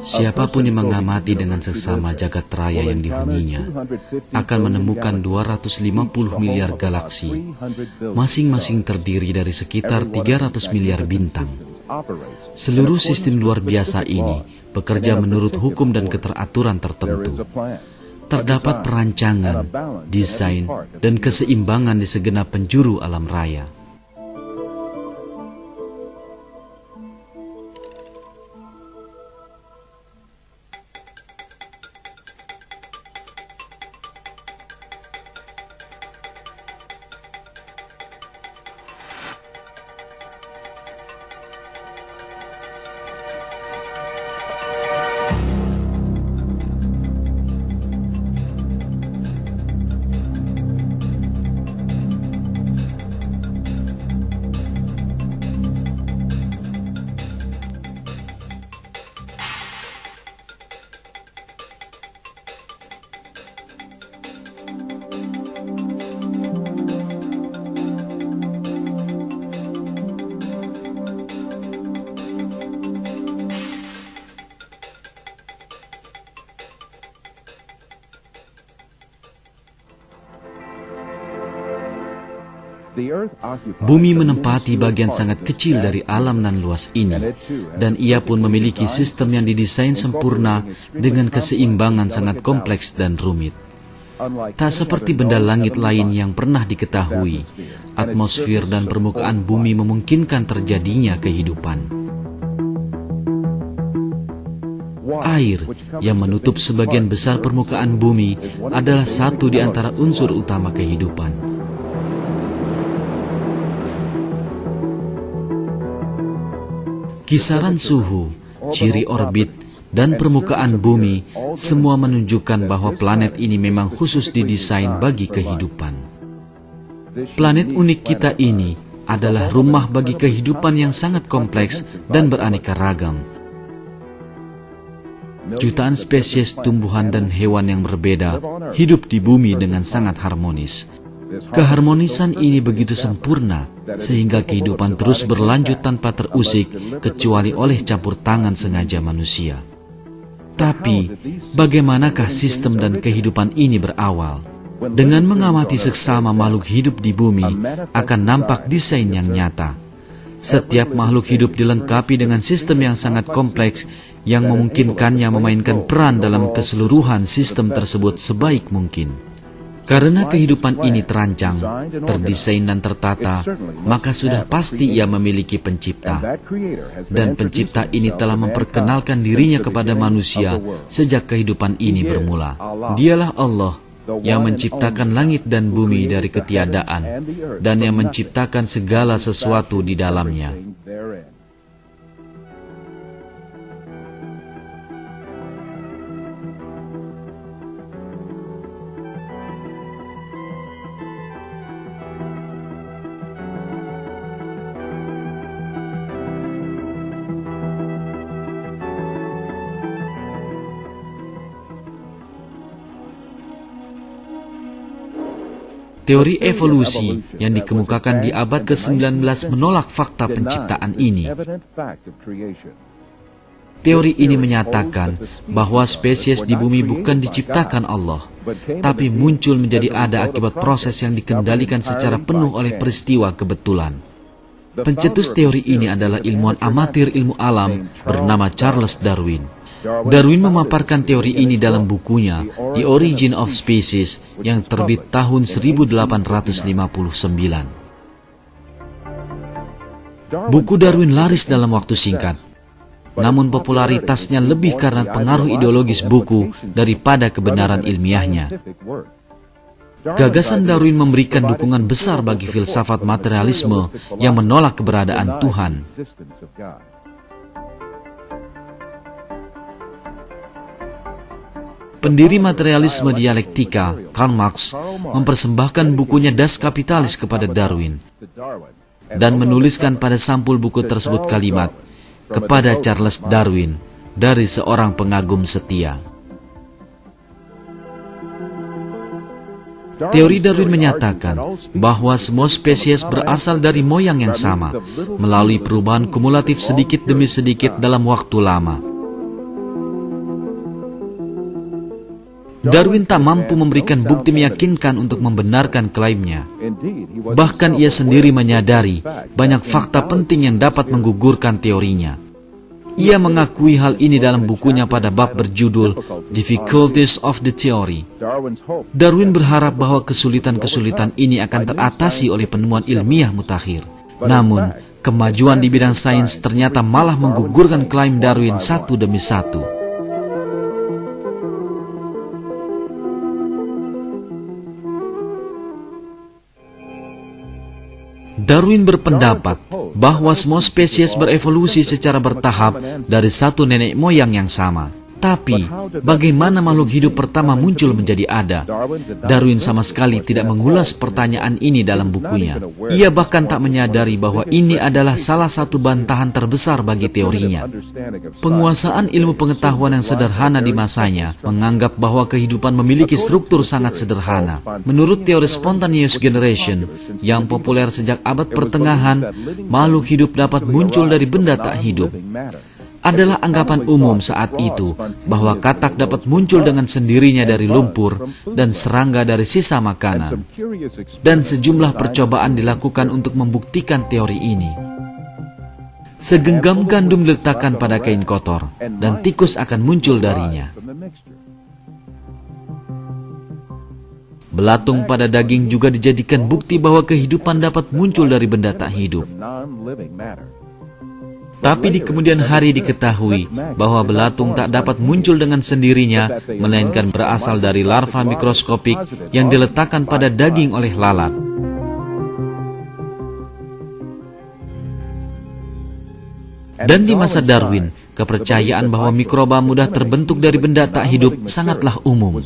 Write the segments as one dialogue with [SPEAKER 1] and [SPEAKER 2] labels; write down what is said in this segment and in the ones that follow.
[SPEAKER 1] Siapapun yang mengamati dengan seksama jagat raya yang dihuninya akan menemukan 250 miliar galaksi, masing-masing terdiri dari sekitar 300 miliar bintang. Seluruh sistem luar biasa ini bekerja menurut hukum dan keteraturan tertentu. Terdapat perancangan, desain, dan keseimbangan di segenap penjuru alam raya. Bumi menempati bagian sangat kecil dari alam nan luas ini, dan ia pun memiliki sistem yang didesain sempurna dengan keseimbangan sangat kompleks dan rumit. Tak seperti benda langit lain yang pernah diketahui, atmosfer dan permukaan bumi memungkinkan terjadinya kehidupan. Air yang menutup sebagian besar permukaan bumi adalah satu di antara unsur utama kehidupan. Kisaran suhu, ciri orbit, dan permukaan bumi semua menunjukkan bahwa planet ini memang khusus didesain bagi kehidupan. Planet unik kita ini adalah rumah bagi kehidupan yang sangat kompleks dan beraneka ragam. Jutaan spesies tumbuhan dan hewan yang berbeda hidup di bumi dengan sangat harmonis. Keharmonisan ini begitu sempurna sehingga kehidupan terus berlanjut tanpa terusik kecuali oleh campur tangan sengaja manusia. Tapi, bagaimanakah sistem dan kehidupan ini berawal? Dengan mengamati seksama makhluk hidup di bumi akan nampak desain yang nyata. Setiap makhluk hidup dilengkapi dengan sistem yang sangat kompleks yang memungkinkannya memainkan peran dalam keseluruhan sistem tersebut sebaik mungkin. Karena kehidupan ini terancang, terdesain dan tertata, maka sudah pasti ia memiliki pencipta. Dan pencipta ini telah memperkenalkan dirinya kepada manusia sejak kehidupan ini bermula. Dialah Allah yang menciptakan langit dan bumi dari ketiadaan, dan yang menciptakan segala sesuatu di dalamnya. Teori evolusi yang dikemukakan di abad ke-19 menolak fakta penciptaan ini. Teori ini menyatakan bahwa spesies di bumi bukan diciptakan Allah, tapi muncul menjadi ada akibat proses yang dikendalikan secara penuh oleh peristiwa kebetulan. Pencetus teori ini adalah ilmuwan amatir ilmu alam bernama Charles Darwin. Darwin memaparkan teori ini dalam bukunya The Origin of Species yang terbit tahun 1859. Buku Darwin laris dalam waktu singkat, namun popularitasnya lebih karena pengaruh ideologis buku daripada kebenaran ilmiahnya. Gagasan Darwin memberikan dukungan besar bagi filsafat materialisme yang menolak keberadaan Tuhan. Pendiri materialisme dialektika, Karl Marx, mempersembahkan bukunya Das Kapitalis kepada Darwin dan menuliskan pada sampul buku tersebut kalimat, "Kepada Charles Darwin, dari seorang pengagum setia." Teori Darwin menyatakan bahwa semua spesies berasal dari moyang yang sama, melalui perubahan kumulatif sedikit demi sedikit dalam waktu lama. Darwin tak mampu memberikan bukti meyakinkan untuk membenarkan klaimnya. Bahkan ia sendiri menyadari banyak fakta penting yang dapat menggugurkan teorinya. Ia mengakui hal ini dalam bukunya pada bab berjudul Difficulties of the Theory. Darwin berharap bahwa kesulitan-kesulitan ini akan teratasi oleh penemuan ilmiah mutakhir. Namun, kemajuan di bidang sains ternyata malah menggugurkan klaim Darwin satu demi satu. Darwin berpendapat bahwa semua spesies berevolusi secara bertahap dari satu nenek moyang yang sama. Tapi, bagaimana makhluk hidup pertama muncul menjadi ada? Darwin sama sekali tidak mengulas pertanyaan ini dalam bukunya. Ia bahkan tak menyadari bahwa ini adalah salah satu bantahan terbesar bagi teorinya. Penguasaan ilmu pengetahuan yang sederhana di masanya menganggap bahwa kehidupan memiliki struktur sangat sederhana. Menurut teori spontaneous generation yang populer sejak abad pertengahan, makhluk hidup dapat muncul dari benda tak hidup. Adalah anggapan umum saat itu bahwa katak dapat muncul dengan sendirinya dari lumpur dan serangga dari sisa makanan. Dan sejumlah percobaan dilakukan untuk membuktikan teori ini. Segenggam gandum diletakkan pada kain kotor dan tikus akan muncul darinya. Belatung pada daging juga dijadikan bukti bahwa kehidupan dapat muncul dari benda tak hidup. Tapi di kemudian hari diketahui bahwa belatung tak dapat muncul dengan sendirinya, melainkan berasal dari larva mikroskopik yang diletakkan pada daging oleh lalat. Dan di masa Darwin, kepercayaan bahwa mikroba mudah terbentuk dari benda tak hidup sangatlah umum.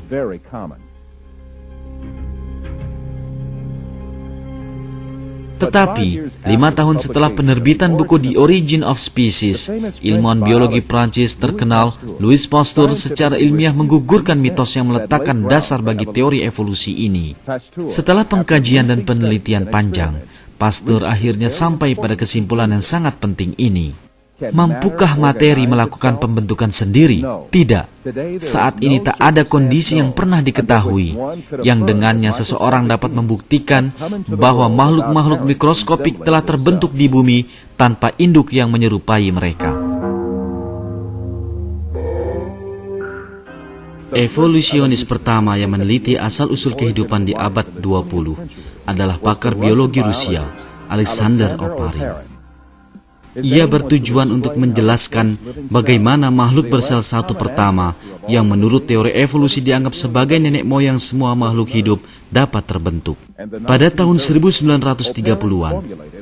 [SPEAKER 1] Tetapi, 5 tahun setelah penerbitan buku The Origin of Species, ilmuwan biologi Prancis terkenal Louis Pasteur secara ilmiah menggugurkan mitos yang meletakkan dasar bagi teori evolusi ini. Setelah pengkajian dan penelitian panjang, Pasteur akhirnya sampai pada kesimpulan yang sangat penting ini. Mampukah materi melakukan pembentukan sendiri? Tidak. Saat ini tak ada kondisi yang pernah diketahui, yang dengannya seseorang dapat membuktikan bahwa makhluk-makhluk mikroskopik telah terbentuk di bumi tanpa induk yang menyerupai mereka. Evolusionis pertama yang meneliti asal-usul kehidupan di abad 20 adalah pakar biologi Rusia, Alexander Oparin. Ia bertujuan untuk menjelaskan bagaimana makhluk bersel satu pertama yang menurut teori evolusi dianggap sebagai nenek moyang semua makhluk hidup dapat terbentuk. Pada tahun 1930-an,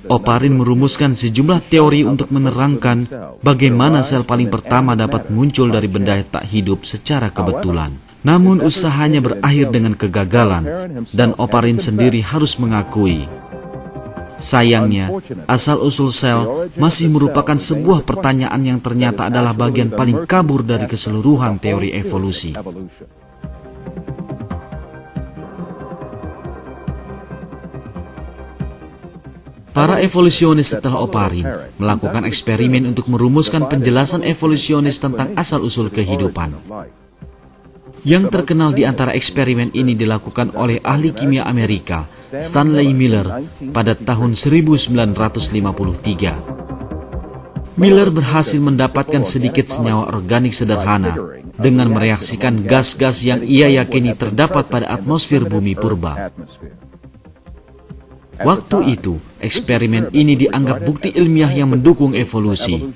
[SPEAKER 1] Oparin merumuskan sejumlah teori untuk menerangkan bagaimana sel paling pertama dapat muncul dari benda tak hidup secara kebetulan. Namun usahanya berakhir dengan kegagalan, dan Oparin sendiri harus mengakui, sayangnya, asal-usul sel masih merupakan sebuah pertanyaan yang ternyata adalah bagian paling kabur dari keseluruhan teori evolusi. Para evolusionis setelah Oparin melakukan eksperimen untuk merumuskan penjelasan evolusionis tentang asal-usul kehidupan. Yang terkenal di antara eksperimen ini dilakukan oleh ahli kimia Amerika, Stanley Miller, pada tahun 1953. Miller berhasil mendapatkan sedikit senyawa organik sederhana dengan mereaksikan gas-gas yang ia yakini terdapat pada atmosfer bumi purba. Waktu itu, eksperimen ini dianggap bukti ilmiah yang mendukung evolusi.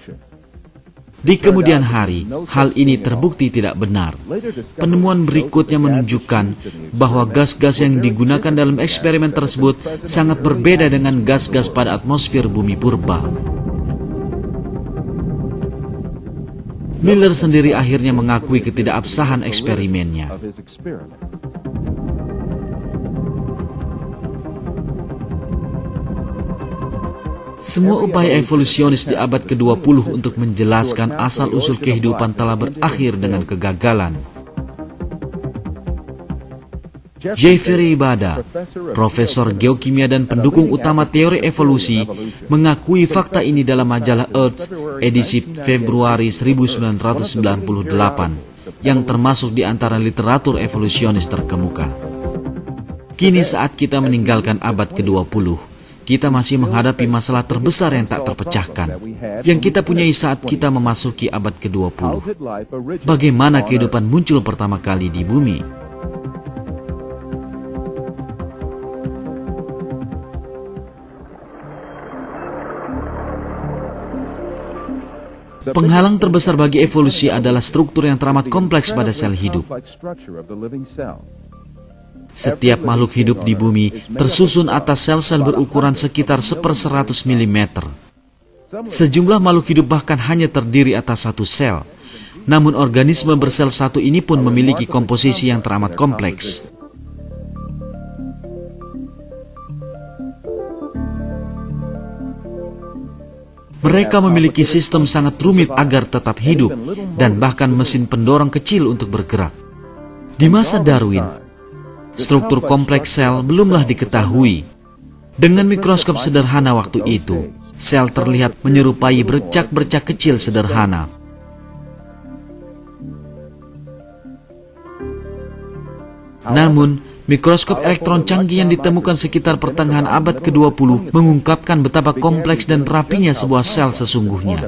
[SPEAKER 1] Di kemudian hari, hal ini terbukti tidak benar. Penemuan berikutnya menunjukkan bahwa gas-gas yang digunakan dalam eksperimen tersebut sangat berbeda dengan gas-gas pada atmosfer bumi purba. Miller sendiri akhirnya mengakui ketidakabsahan eksperimennya. Semua upaya evolusionis di abad ke-20 untuk menjelaskan asal-usul kehidupan telah berakhir dengan kegagalan. Jeffrey Bada, profesor geokimia dan pendukung utama teori evolusi, mengakui fakta ini dalam majalah Earth, edisi Februari 1998. yang termasuk di antara literatur evolusionis terkemuka. Kini saat kita meninggalkan abad ke-20, kita masih menghadapi masalah terbesar yang tak terpecahkan, yang kita punyai saat kita memasuki abad ke-20. Bagaimana kehidupan muncul pertama kali di bumi? Penghalang terbesar bagi evolusi adalah struktur yang teramat kompleks pada sel hidup. Setiap makhluk hidup di bumi tersusun atas sel-sel berukuran sekitar 1/100 mm. Sejumlah makhluk hidup bahkan hanya terdiri atas satu sel. Namun organisme bersel satu ini pun memiliki komposisi yang teramat kompleks. Mereka memiliki sistem sangat rumit agar tetap hidup, dan bahkan mesin pendorong kecil untuk bergerak. Di masa Darwin, struktur kompleks sel belumlah diketahui. Dengan mikroskop sederhana waktu itu, sel terlihat menyerupai bercak-bercak kecil sederhana. Namun, mikroskop elektron canggih yang ditemukan sekitar pertengahan abad ke-20 mengungkapkan betapa kompleks dan rapinya sebuah sel sesungguhnya.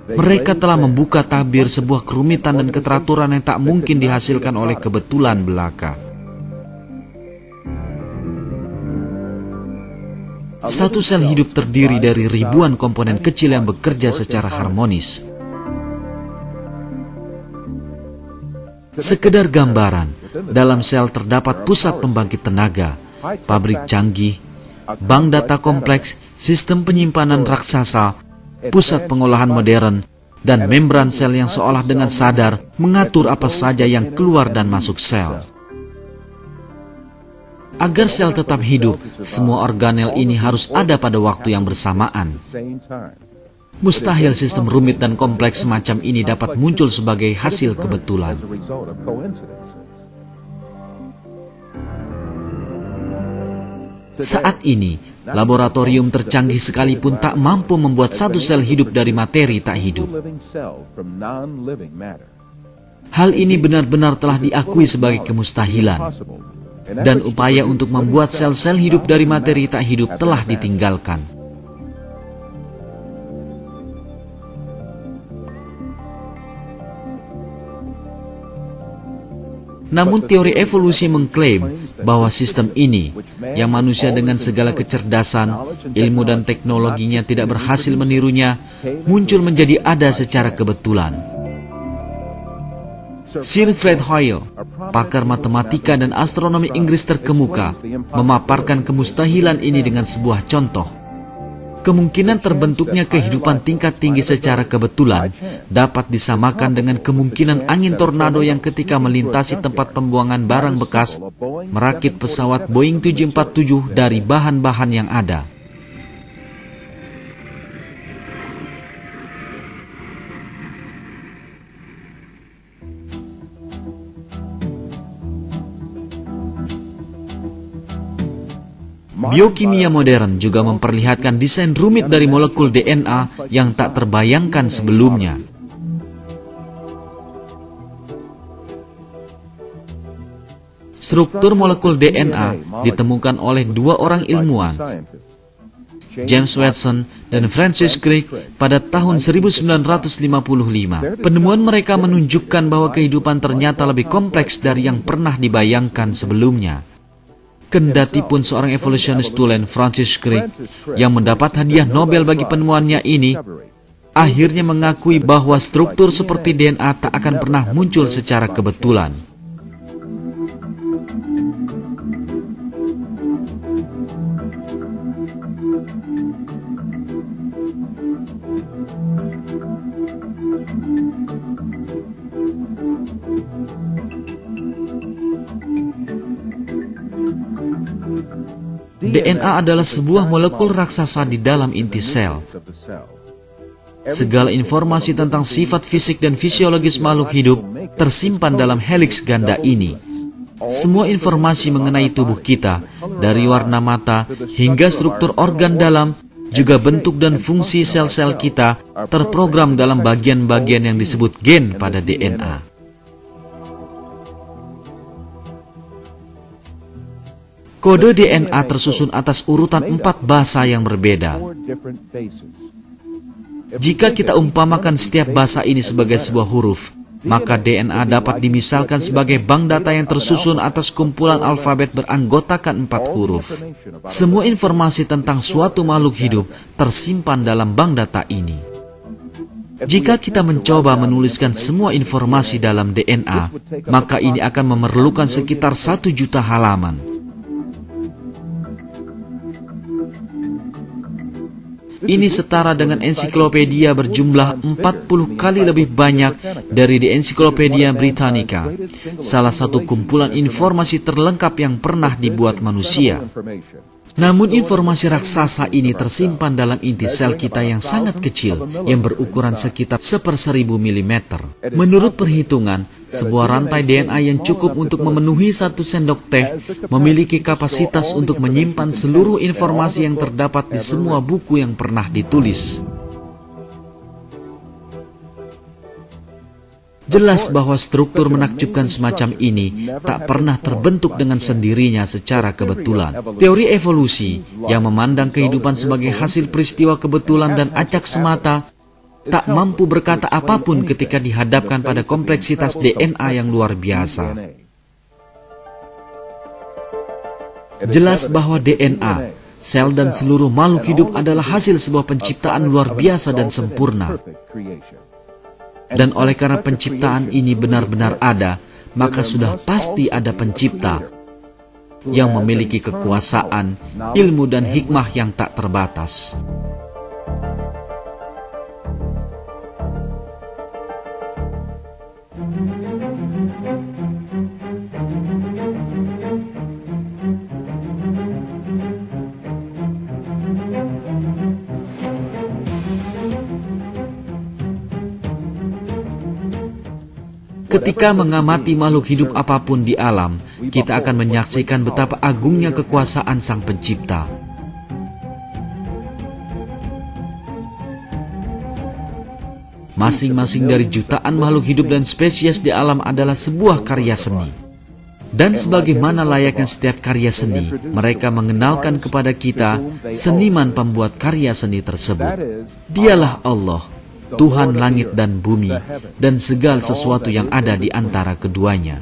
[SPEAKER 1] Mereka telah membuka tabir sebuah kerumitan dan keteraturan yang tak mungkin dihasilkan oleh kebetulan belaka. Satu sel hidup terdiri dari ribuan komponen kecil yang bekerja secara harmonis. Sekedar gambaran, dalam sel terdapat pusat pembangkit tenaga, pabrik canggih, bank data kompleks, sistem penyimpanan raksasa, pusat pengolahan modern, dan membran sel yang seolah dengan sadar mengatur apa saja yang keluar dan masuk sel. Agar sel tetap hidup, semua organel ini harus ada pada waktu yang bersamaan. Mustahil sistem rumit dan kompleks semacam ini dapat muncul sebagai hasil kebetulan. Saat ini, laboratorium tercanggih sekalipun tak mampu membuat satu sel hidup dari materi tak hidup. Hal ini benar-benar telah diakui sebagai kemustahilan, dan upaya untuk membuat sel-sel hidup dari materi tak hidup telah ditinggalkan. Namun teori evolusi mengklaim bahwa sistem ini, yang manusia dengan segala kecerdasan, ilmu dan teknologinya tidak berhasil menirunya, muncul menjadi ada secara kebetulan. Sir Fred Hoyle, pakar matematika dan astronomi Inggris terkemuka, memaparkan kemustahilan ini dengan sebuah contoh. Kemungkinan terbentuknya kehidupan tingkat tinggi secara kebetulan dapat disamakan dengan kemungkinan angin tornado yang ketika melintasi tempat pembuangan barang bekas merakit pesawat Boeing 747 dari bahan-bahan yang ada. Biokimia modern juga memperlihatkan desain rumit dari molekul DNA yang tak terbayangkan sebelumnya. Struktur molekul DNA ditemukan oleh dua orang ilmuwan, James Watson dan Francis Crick, pada tahun 1955. Penemuan mereka menunjukkan bahwa kehidupan ternyata lebih kompleks dari yang pernah dibayangkan sebelumnya. Kendati pun seorang evolusionis tulen, Francis Crick, yang mendapat hadiah Nobel bagi penemuannya ini, akhirnya mengakui bahwa struktur seperti DNA tak akan pernah muncul secara kebetulan. DNA adalah sebuah molekul raksasa di dalam inti sel. Segala informasi tentang sifat fisik dan fisiologis makhluk hidup tersimpan dalam heliks ganda ini. Semua informasi mengenai tubuh kita, dari warna mata hingga struktur organ dalam, Juga bentuk dan fungsi sel-sel kita terprogram dalam bagian-bagian yang disebut gen pada DNA. Kode DNA tersusun atas urutan 4 bahasa yang berbeda. Jika kita umpamakan setiap bahasa ini sebagai sebuah huruf, maka DNA dapat dimisalkan sebagai bank data yang tersusun atas kumpulan alfabet beranggotakan 4 huruf. Semua informasi tentang suatu makhluk hidup tersimpan dalam bank data ini. Jika kita mencoba menuliskan semua informasi dalam DNA, maka ini akan memerlukan sekitar 1 juta halaman. Ini setara dengan ensiklopedia berjumlah 40 kali lebih banyak dari di Ensiklopedia Britannica, salah satu kumpulan informasi terlengkap yang pernah dibuat manusia. Namun informasi raksasa ini tersimpan dalam inti sel kita yang sangat kecil, yang berukuran sekitar 1/1000 mm. Menurut perhitungan, sebuah rantai DNA yang cukup untuk memenuhi 1 sendok teh memiliki kapasitas untuk menyimpan seluruh informasi yang terdapat di semua buku yang pernah ditulis. Jelas bahwa struktur menakjubkan semacam ini tak pernah terbentuk dengan sendirinya secara kebetulan. Teori evolusi yang memandang kehidupan sebagai hasil peristiwa kebetulan dan acak semata tak mampu berkata apapun ketika dihadapkan pada kompleksitas DNA yang luar biasa. Jelas bahwa DNA, sel dan seluruh makhluk hidup adalah hasil sebuah penciptaan luar biasa dan sempurna. Dan oleh karena penciptaan ini benar-benar ada, maka sudah pasti ada pencipta yang memiliki kekuasaan, ilmu dan hikmah yang tak terbatas. Ketika mengamati makhluk hidup apapun di alam, kita akan menyaksikan betapa agungnya kekuasaan Sang Pencipta. Masing-masing dari jutaan makhluk hidup dan spesies di alam adalah sebuah karya seni. Dan sebagaimana layaknya setiap karya seni, mereka mengenalkan kepada kita seniman pembuat karya seni tersebut. Dialah Allah, Tuhan langit dan bumi, dan segala sesuatu yang ada di antara keduanya.